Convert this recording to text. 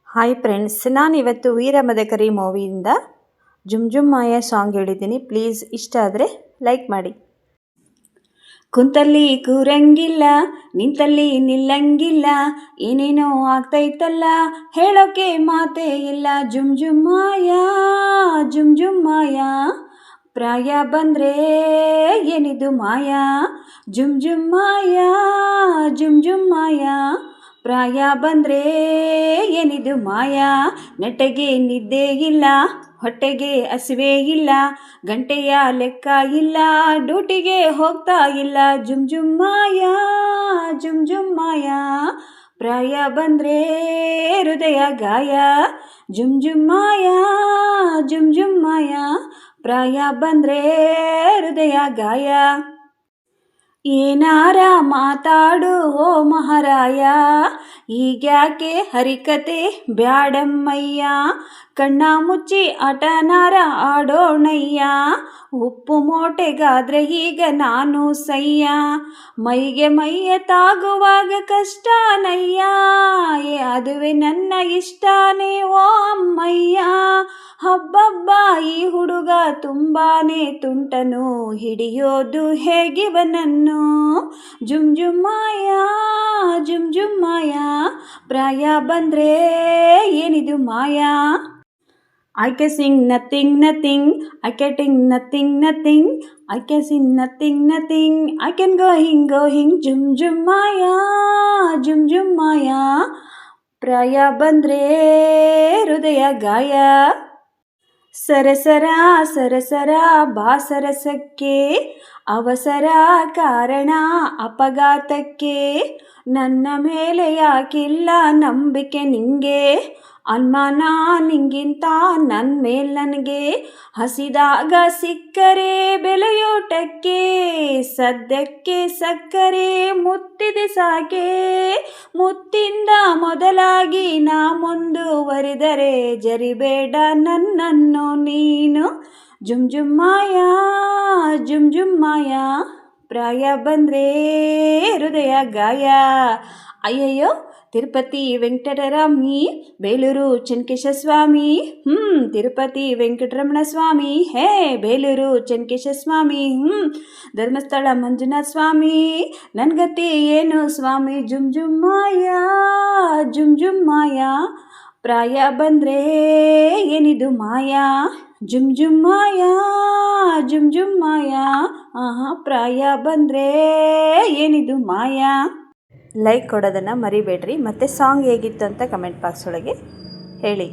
Hi friends, ನಾನಿವತ್ತು ವೀರ ಮದಕರಿ ಮೂವಿಯಿಂದ ಜುಮ್ ಜುಮ್ ಮಾಯ ಸಾಂಗ್ ಹೇಳಿದ್ದೀನಿ. ಪ್ಲೀಸ್ ಇಷ್ಟ ಆದರೆ ಲೈಕ್ ಮಾಡಿ. ಕುಂತಲ್ಲಿ ಕೂರಂಗಿಲ್ಲ, ನಿಂತಲ್ಲಿ ನಿಲ್ಲಂಗಿಲ್ಲ, ಏನೇನೋ ಆಗ್ತೈತಲ್ಲ, ಹೇಳೋಕೆ ಮಾತೇ ಇಲ್ಲ. ಜುಮ್ ಜುಮ್ ಮಾಯ, ಜುಮ್ ಜುಮ್ ಮಾಯ, ಪ್ರಾಯ ಬಂದರೆ ಏನಿದು ಮಾಯ. ಜುಮ್ ಜುಮ್ ಮಾಯ, ಜುಮ್ ಜುಮ್ ಮಾಯ, ಪ್ರಾಯ ಬಂದರೆ ಏನಿದು ಮಾಯ. ನೆಟ್ಟಗೆ ನಿದ್ದೆ ಇಲ್ಲ, ಹೊಟ್ಟೆಗೆ ಹಸಿವೆ ಇಲ್ಲ, ಗಂಟೆಯ ಲೆಕ್ಕ ಇಲ್ಲ, ಡ್ಯೂಟಿಗೆ ಹೋಗ್ತಾ ಇಲ್ಲ. ಜುಮ್ ಜುಮ್ ಮಾಯ, ಜುಮ್ ಜುಮ್ ಮಾಯ, ಪ್ರಾಯ ಬಂದರೆ ಹೃದಯ ಗಾಯ. ಜುಮ್ ಜುಮ್ ಮಾಯ, ಜುಮ್ ಜುಮ್ ಮಾಯ, ಪ್ರಾಯ ಬಂದರೆ ಹೃದಯ ಗಾಯ. ಏನಾರ ಮಾತಾಡು ಓ ಮಹಾರಾಯ, ಈಗ್ಯಾಕೆ ಹರಿಕತೆ ಬ್ಯಾಡಮ್ಮಯ್ಯ. ಕಣ್ಣ ಮುಚ್ಚಿ ಆಟನಾರ ಆಡೋಣಯ್ಯ, ಉಪ್ಪು ಮೂಟೆಗಾದ್ರೆ ಈಗ ನಾನು ಸಯ್ಯ. ಮೈಗೆ ಮೈಯ ತಾಗುವಾಗ ಕಷ್ಟನಯ್ಯ, ಅದುವೆ ನನ್ನ ಇಷ್ಟನೇ ಓ ಅಮ್ಮಯ್ಯ. ಹಬ್ಬಬ್ಬ ಈ ಹುಡುಗ ತುಂಬಾನೇ ತುಂಟನು, ಹಿಡಿಯೋದು ಹೇಗಿವನನ್ನು. ಜುಮ್ ಜುಮ್ ಮಾಯ, ಜುಮ್ ಜುಮ್ ಮಾಯ, ಪ್ರಾಯ ಬಂದರೆ ಏನಿದು ಮಾಯ. I can sing nothing, nothing, I can sing nothing, nothing, I can sing nothing, nothing, I can going. ಜುಮ್ ಜುಮ್ ಮಾಯ, ಜುಮ್ ಜುಮ್ ಮಾಯ, ಪ್ರಾಯ ಬಂದರೆ ಹೃದಯ ಗಾಯ. ಸರಸರ ಸರಸರ ಬಾಸರಸಕ್ಕೆ, ಅವಸರ ಕಾರಣ ಅಪಘಾತಕ್ಕೆ. ನನ್ನ ಮೇಲೆ ಯಾಕಿಲ್ಲ ನಂಬಿಕೆ ನಿಂಗೆ, ಅನುಮಾನ ನಿಂಗಿಂತ ನನ್ನ ಮೇಲೆ ನನಗೆ. ಹಸಿದಾಗ ಸಿಕ್ಕರೆ ಬೆಲೆಯೂಟಕ್ಕೆ, ಸದ್ಯಕ್ಕೆ ಸಕ್ಕರೆ ಮುತ್ತಿದೆ ಸಾಕೆ. ಮುತ್ತಿಂದ ಮೊದಲಾಗಿ ನಾ ಮುಂದುವರಿದರೆ, ಜರಿಬೇಡ ನನ್ನನ್ನು ನೀನು. ಜುಮ್ ಜುಮ್ ಮಾಯ, ಜುಮ್ ಜುಮ್ ಮಾಯ, ಪ್ರಾಯ ಬಂದರೆ ಹೃದಯ ಗಾಯ. ಅಯ್ಯಯ್ಯೋ ತಿರುಪತಿ ವೆಂಕಟರಮಣಿ, ಬೇಲೂರು ಚೆನ್ನಕೇಶ ಸ್ವಾಮಿ, ತಿರುಪತಿ ವೆಂಕಟರಮಣ ಸ್ವಾಮಿ, ಹೇ ಬೇಲೂರು ಚೆನ್ನಕೇಶ ಸ್ವಾಮಿ, ಧರ್ಮಸ್ಥಳ ಮಂಜುನಾಥ ಸ್ವಾಮಿ, ನನ್ನ ಗತಿ ಏನು ಸ್ವಾಮಿ. ಜುಮ್ ಜುಮ್ ಮಾಯ, ಜುಮ್ ಜುಮ್ ಮಾಯ, ಪ್ರಾಯ ಬಂದರೆ ಏನಿದು ಮಾಯ. ಜುಮ್ ಜುಮ್ ಮಾಯ, ಜುಮ್ ಜುಮ್ ಮಾಯ, ಪ್ರಾಯ ಬಂದರೆ ಏನಿದು ಮಾಯ. ಲೈಕ್ ಕೊಡೋದನ್ನು ಮರಿಬೇಡ್ರಿ. ಮತ್ತು ಸಾಂಗ್ ಹೇಗಿತ್ತು ಅಂತ ಕಮೆಂಟ್ ಬಾಕ್ಸ್ ಒಳಗೆ ಹೇಳಿ.